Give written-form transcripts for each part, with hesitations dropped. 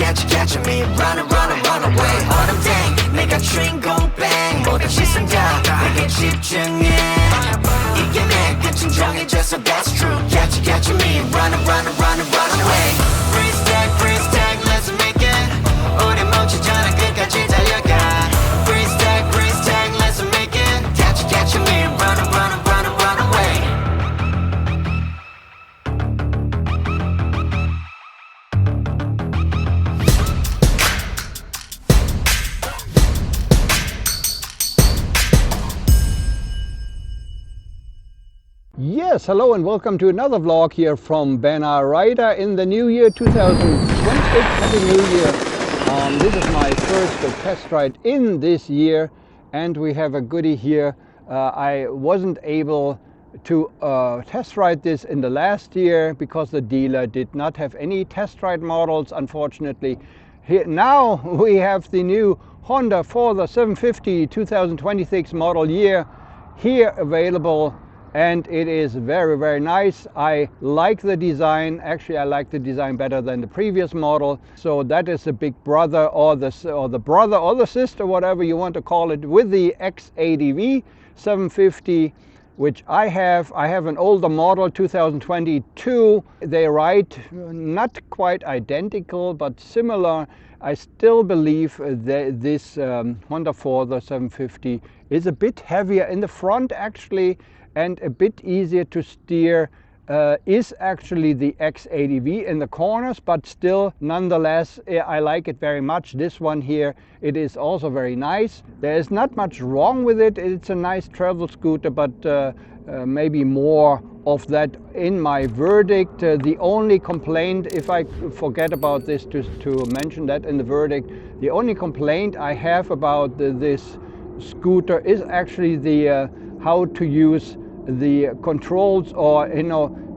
catch me, run away. Autumn day, 내가 주인공 bang. 모든 시선 다 내게 집중해. 이게 내 끝은 정해져서 that's true. Catch me, run away. Freeze tag, let's make it. 우리 멈추잖아 끝까지 달려가. Freeze tag, let's make it. Catch me, run away. Yes, hello and welcome to another vlog here from BenalRida in the new year 2026. Happy New Year. This is my first test ride in this year and we have a goodie here. I wasn't able to test ride this in the last year because the dealer did not have any test ride models, unfortunately. Here, now we have the new Honda Forza 750 2026 model year here available. And it is very nice. I like the design. Actually, I like the design better than the previous model. So that is the big brother or the brother or the sister, whatever you want to call it, with the X80V 750, which I have. I have an older model, 2022. They ride not quite identical, but similar. I still believe that this Honda Forza 750 is a bit heavier in the front actually, and a bit easier to steer is actually the X80V in the corners, but still nonetheless I like it very much. This one here, it is also very nice. There is not much wrong with it. It's a nice travel scooter, but maybe more of that in my verdict. The only complaint, if I forget about this to mention that in the verdict, the only complaint I have about this scooter is actually the how to use the controls, or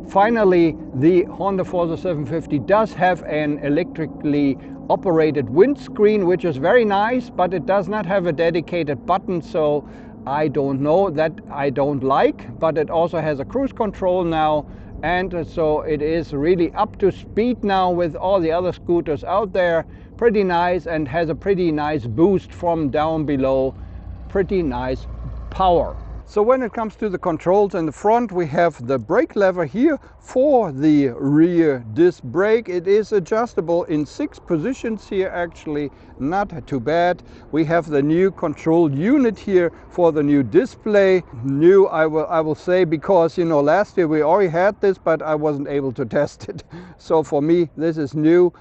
finally the Honda Forza 750 does have an electrically operated windscreen, which is very nice, but it does not have a dedicated button, so I don't know, that I don't like. But it also has a cruise control now, and so it is really up to speed now with all the other scooters out there. Pretty nice, and has a pretty nice boost from down below. Pretty nice power. So when it comes to the controls in the front, we have the brake lever here for the rear disc brake. It is adjustable in 6 positions here, actually not too bad. We have the new control unit here for the new display. New, I will say, because last year we already had this, but I wasn't able to test it. So for me this is new.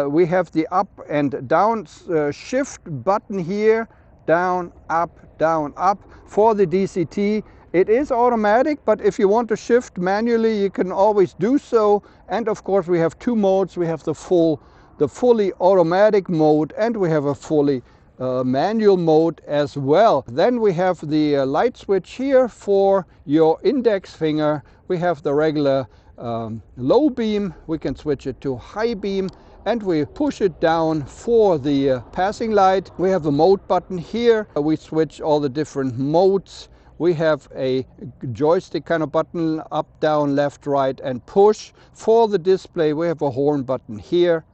We have the up and down shift button here. Down, up for the DCT. It is automatic, but if you want to shift manually, you can always do so. And of course we have 2 modes. We have the fully automatic mode, and we have a fully manual mode as well. Then we have the light switch here for your index finger. We have the regular low beam. We can switch it to high beam, and we push it down for the passing light. We have a mode button here. We switch all the different modes. We have a joystick kind of button, up, down, left, right, and push. For the display, we have a horn button here,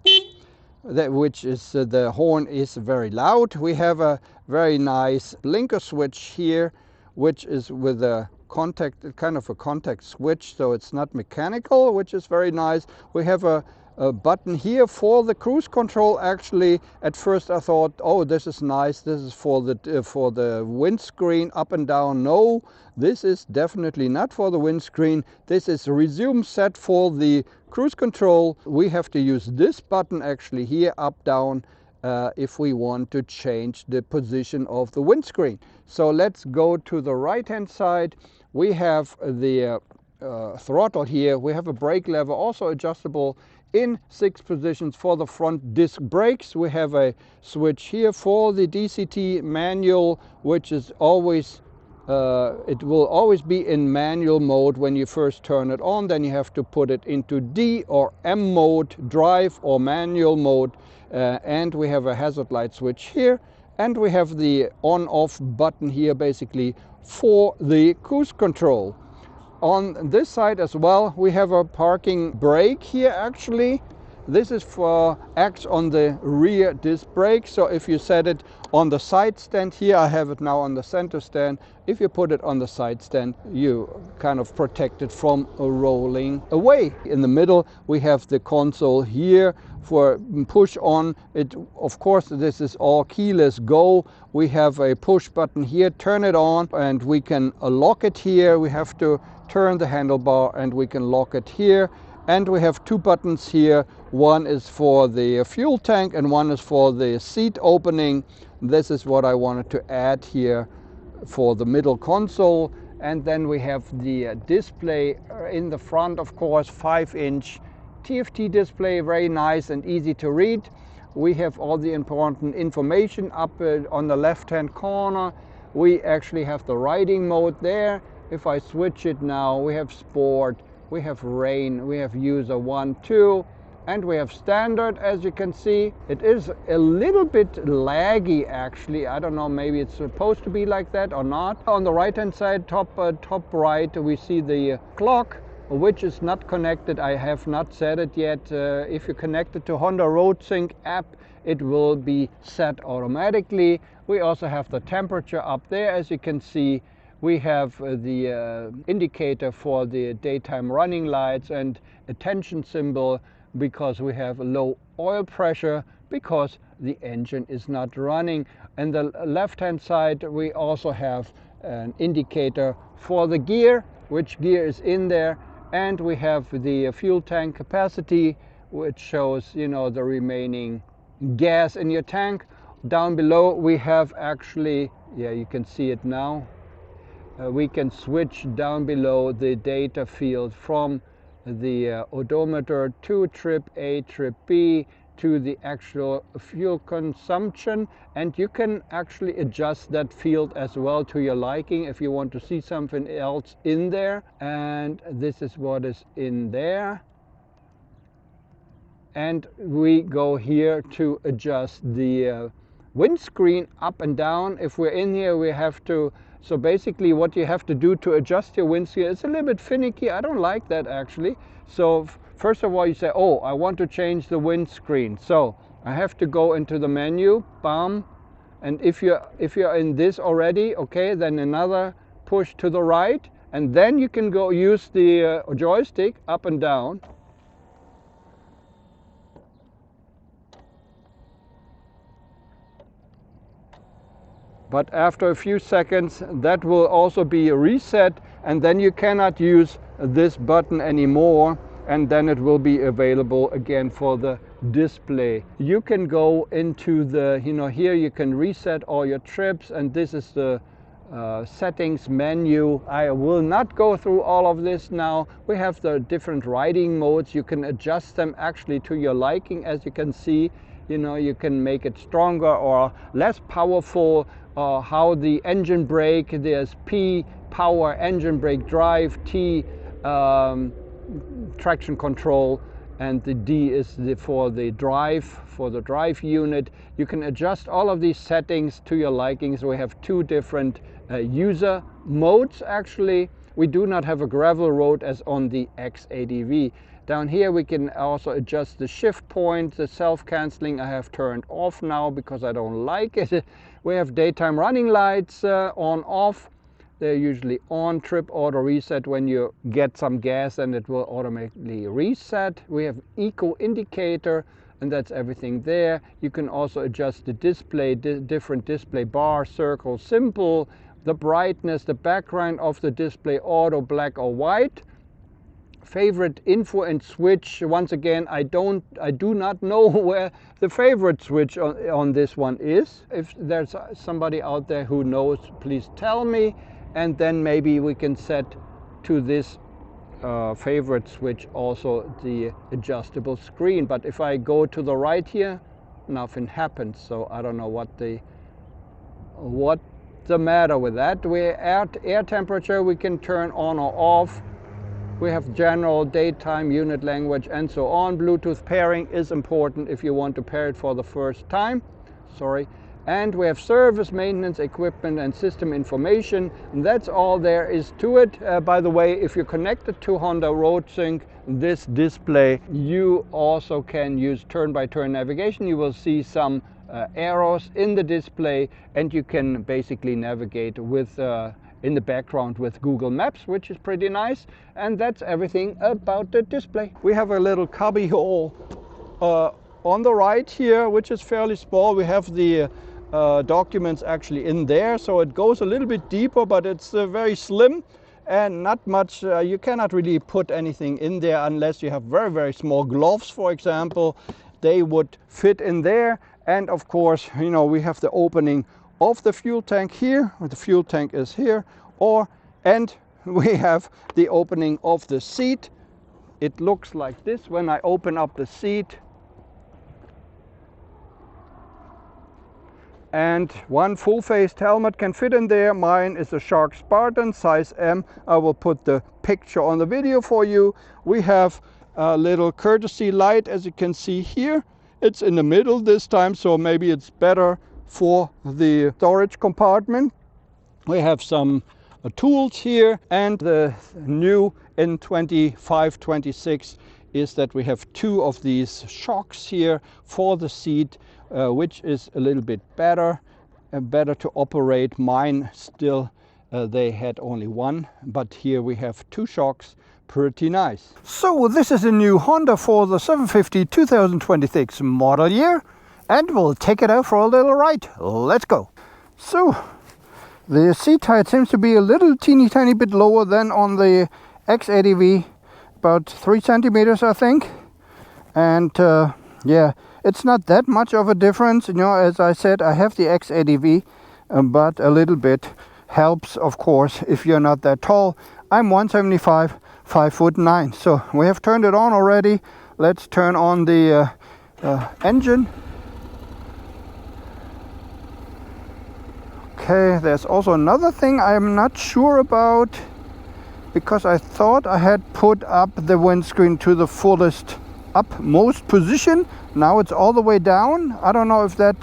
which is the horn is very loud. We have a very nice blinker switch here, which is with a kind of a contact switch, so it's not mechanical, which is very nice. We have a button here for the cruise control. Actually, at first I thought, oh, this is nice, this is for the windscreen, up and down. No, this is definitely not for the windscreen. This is resume set for the cruise control. We have to use this button actually here, up, down, if we want to change the position of the windscreen. So let's go to the right hand side. We have the throttle here. We have a brake lever, also adjustable in 6 positions for the front disc brakes. We have a switch here for the DCT manual, which is always it will always be in manual mode when you first turn it on. Then you have to put it into D or M mode, drive or manual mode. And we have a hazard light switch here, and we have the on off button here basically for the cruise control. On this side as well, we have a parking brake here actually, This is for acts on the rear disc brake. So if you set it on the side stand here, I have it now on the center stand. If you put it on the side stand, you kind of protect it from rolling away. In the middle, we have the console here for push on. It, of course, this is all keyless go. We have a push button here, turn it on, and we can lock it here. We have to turn the handlebar and we can lock it here. And we have two buttons here. One is for the fuel tank and one is for the seat opening. This is what I wanted to add here for the middle console. And then we have the display in the front, of course, 5-inch TFT display, very nice and easy to read. We have all the important information up on the left-hand corner. We actually have the riding mode there. If I switch it now, we have sport, we have rain, we have user 1, 2, and we have standard. As you can see, it is a little bit laggy actually. I don't know, maybe it's supposed to be like that or not. On the right hand side, top right, we see the clock, which is not connected. I have not set it yet. If you connect it to Honda RoadSync app, it will be set automatically. We also have the temperature up there. As you can see, we have the indicator for the daytime running lights and attention symbol because we have a low oil pressure because the engine is not running. And the left hand side, we also have an indicator for the gear, which gear is in there. And we have the fuel tank capacity, which shows, you know, the remaining gas in your tank. Down below we have actually, yeah, you can see it now. We can switch down below the data field from the odometer to trip A, trip B, to the actual fuel consumption, and you can actually adjust that field as well to your liking if you want to see something else in there. And this is what is in there. And we go here to adjust the windscreen up and down. If we're in here, we have to, so basically what you have to do to adjust your windscreen, it's a little bit finicky. I don't like that actually. So first of all, you say, oh, I want to change the windscreen. So I have to go into the menu, bam. And if you're in this already, okay, then another push to the right. And then you can go use the joystick up and down. But after a few seconds, that will also be reset, and then you cannot use this button anymore, and then it will be available again for the display. You can go into the, you know, here you can reset all your trips, and this is the settings menu. I will not go through all of this now. We have the different riding modes. You can adjust them actually to your liking. As you can see, you know, you can make it stronger or less powerful. How the engine brake, there's P, power, engine brake, drive, T, traction control, and the D is for the drive unit. You can adjust all of these settings to your likings. We have two different user modes actually. We do not have a gravel road as on the X80V. Down here we can also adjust the shift point, the self-canceling I have turned off now because I don't like it. We have daytime running lights on, off. They're usually on. Trip auto reset, when you get some gas and it will automatically reset. We have eco indicator, and that's everything there. You can also adjust the display, different display bar, circle, symbol, the brightness, the background of the display, auto, black or white. Favorite info and switch. Once again, I do not know where the favorite switch on this one is. If there's somebody out there who knows, please tell me, and then maybe we can set to this favorite switch also the adjustable screen. But if I go to the right here, nothing happens, so I don't know what's the matter with that. We air temperature we can turn on or off. We have general, daytime, unit language, and so on. Bluetooth pairing is important if you want to pair it for the first time. Sorry. and we have service, maintenance, equipment and system information. And that's all there is to it. By the way, if you're connected to Honda RoadSync, this display, you also can use turn-by-turn navigation. You will see some arrows in the display, and you can basically navigate with in the background with Google Maps, which is pretty nice. And that's everything about the display. We have a little cubby hole on the right here, which is fairly small. We have the documents actually in there, so it goes a little bit deeper, but it's very slim and not much. You cannot really put anything in there unless you have very small gloves, for example. They would fit in there. And of course, you know, we have the opening of the fuel tank here. The fuel tank is here, and we have the opening of the seat. It looks like this when I open up the seat. And one full-faced helmet can fit in there. Mine is a Shark Spartan size M. I will put the picture on the video for you. We have a little courtesy light, as you can see here. It's in the middle this time, so maybe it's better for the storage compartment. We have some tools here, and the new in 25-26 is that we have two of these shocks here for the seat, which is a little bit better to operate. Mine still, they had only one, but here we have two shocks. Pretty nice. So this is a new Honda Forza 750 2026 model year, and we'll take it out for a little ride. Let's go. So the seat height seems to be a little teeny tiny bit lower than on the X80V, about 3 centimeters I think. And yeah, it's not that much of a difference. You know, as I said, I have the X80V, but a little bit helps, of course, if you're not that tall. I'm 175, 5'9". So we have turned it on already. Let's turn on the engine. Okay, there's also another thing I'm not sure about, because I thought I had put up the windscreen to the fullest upmost position. Now it's all the way down. I don't know if that,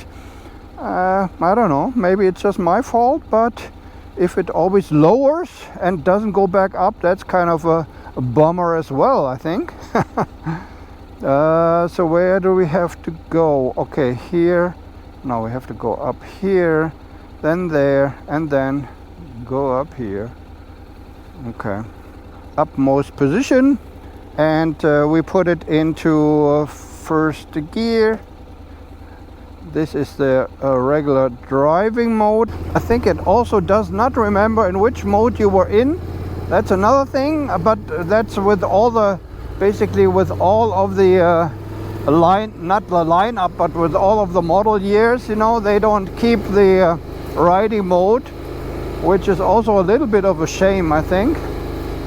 I don't know, maybe it's just my fault, but if it always lowers and doesn't go back up, that's kind of a bummer as well, I think. So where do we have to go? Okay, here. Now we have to go up here, then there, and then go up here. Okay, upmost position, and we put it into first gear. This is the regular driving mode. I think it also does not remember in which mode you were in. That's another thing, but that's with all the, basically with all of the not the lineup, but with all of the model years, you know, they don't keep the riding mode, which is also a little bit of a shame, I think.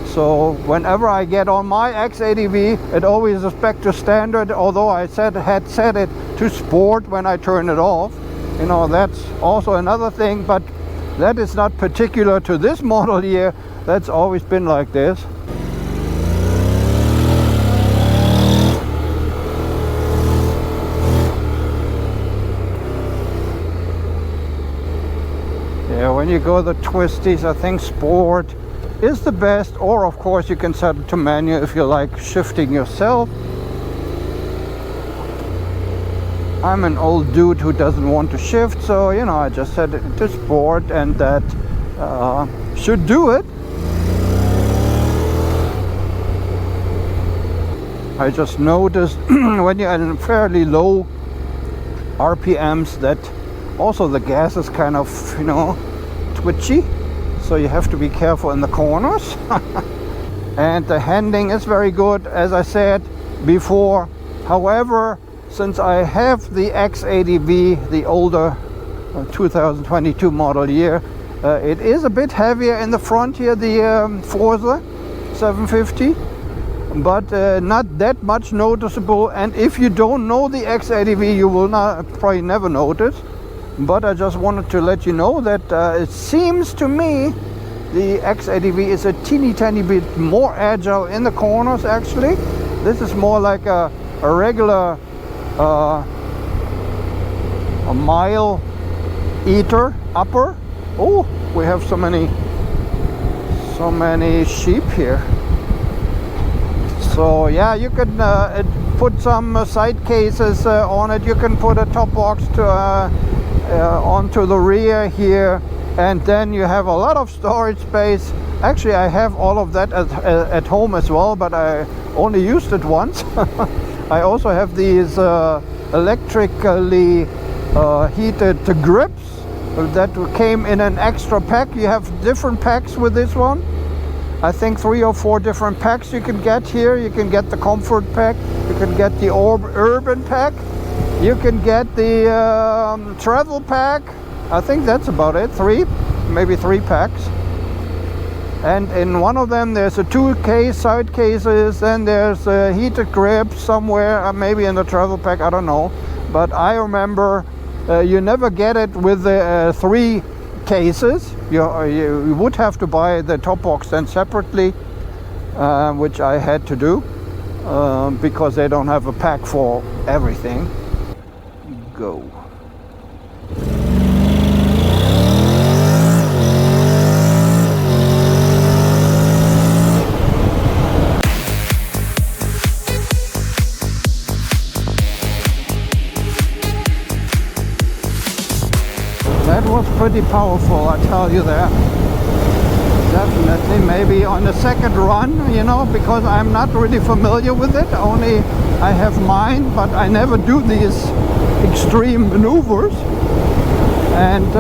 So whenever I get on my X80V, it always is back to standard, although I had set it to sport when I turn it off. You know, that's also another thing, but that is not particular to this model year. That's always been like this. Yeah, when you go the twisties, I think sport is the best, or of course you can set it to manual if you like shifting yourself. I'm an old dude who doesn't want to shift, so you know, I just set it to sport, and that should do it. I just noticed when you're in fairly low RPMs that also the gas is kind of, you know, twitchy. So you have to be careful in the corners. And the handling is very good, as I said before. However, since I have the X80V, the older 2022 model year, it is a bit heavier in the front here, the Forza 750, but not that much noticeable. And if you don't know the X80V, you will probably never notice. But I just wanted to let you know that it seems to me the X80V is a teeny tiny bit more agile in the corners actually. This is more like a regular a mile eater upper. Oh, we have so many sheep here. So yeah, you can put some side cases on it. You can put a top box to onto the rear here, and then you have a lot of storage space. Actually, I have all of that at home as well, but I only used it once. I also have these electrically heated grips that came in an extra pack. You have different packs with this one. I think 3 or 4 different packs you can get here. You can get the comfort pack, you can get the urban pack, you can get the travel pack. I think that's about it. Maybe 3 packs. And in one of them there's a 2 side cases, and there's a heated grip somewhere, maybe in the travel pack, I don't know. But I remember you never get it with the 3 cases. You would have to buy the top box then separately, which I had to do because they don't have a pack for everything. Go. That was pretty powerful, I tell you that. Definitely, maybe on the second run, you know, because I'm not really familiar with it. Only I have mine, but I never do these extreme maneuvers. And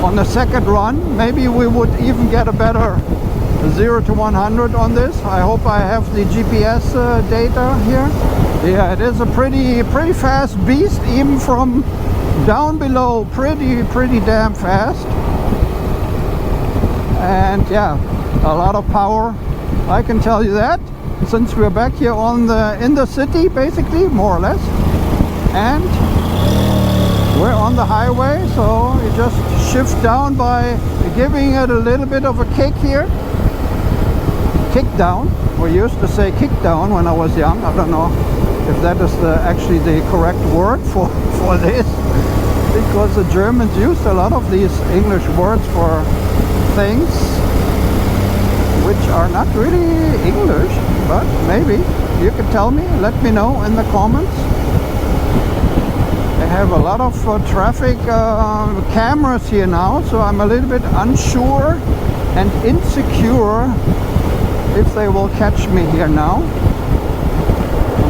on the second run, maybe we would even get a better 0 to 100 on this. I hope I have the GPS data here. Yeah, it is a pretty fast beast, even from down below. Pretty damn fast. And yeah, a lot of power, I can tell you that, since we're back here in the city, basically, more or less. And we're on the highway, so you just shift down by giving it a little bit of a kick here. Kick down. We used to say kick down when I was young. I don't know if that is actually the correct word for this, because the Germans used a lot of these English words for things which are not really English, but maybe you can tell me, let me know in the comments. They have a lot of traffic cameras here now, so I'm a little bit unsure and insecure if they will catch me here now.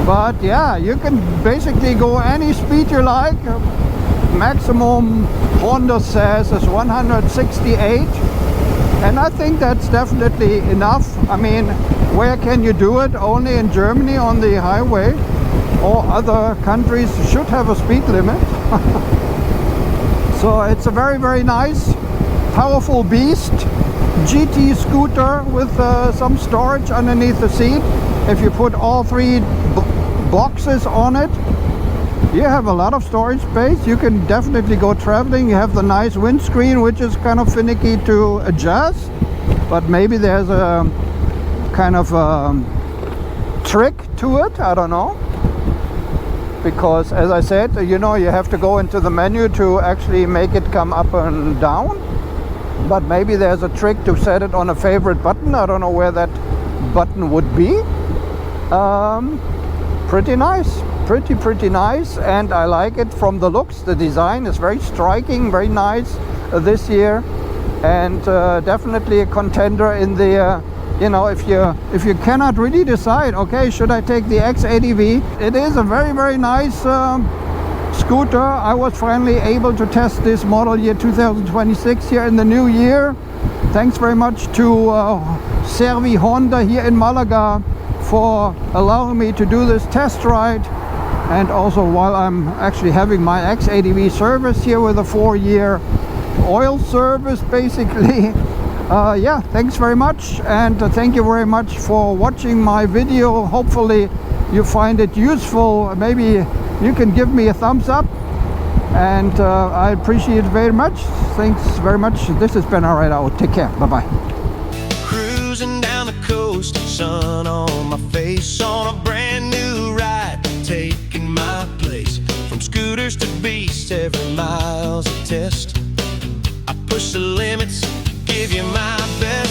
But yeah, you can basically go any speed you like. Maximum Honda says is 168, and I think that's definitely enough. I mean, where can you do it? Only in Germany on the highway. All other countries should have a speed limit. So it's a very nice, powerful beast. GT scooter with some storage underneath the seat. If you put all 3 boxes on it, you have a lot of storage space. You can definitely go traveling. You have the nice windscreen, which is kind of finicky to adjust, but maybe there's a kind of trick to it, I don't know, because as I said, you know, you have to go into the menu to actually make it come up and down. But maybe there's a trick to set it on a favorite button. I don't know where that button would be. Pretty nice, pretty nice, and I like it from the looks. The design is very striking, very nice this year, and definitely a contender in the you know, if you cannot really decide, okay, should I take the X80V? It is a very nice scooter. I was finally able to test this model year 2026 here in the new year. Thanks very much to ServiHonda here in Málaga for allowing me to do this test ride, and also while I'm actually having my X80V service here with a 4-year oil service basically. Yeah, thanks very much, and thank you very much for watching my video. Hopefully you find it useful. Maybe you can give me a thumbs up, and I appreciate it very much. Thanks very much. This is BenalRida. Take care. Bye bye. Cruising down the coast, sun on my face, on a brand new ride, taking my place from scooter first a beast, every mile's a test. I push the limits, give you my best.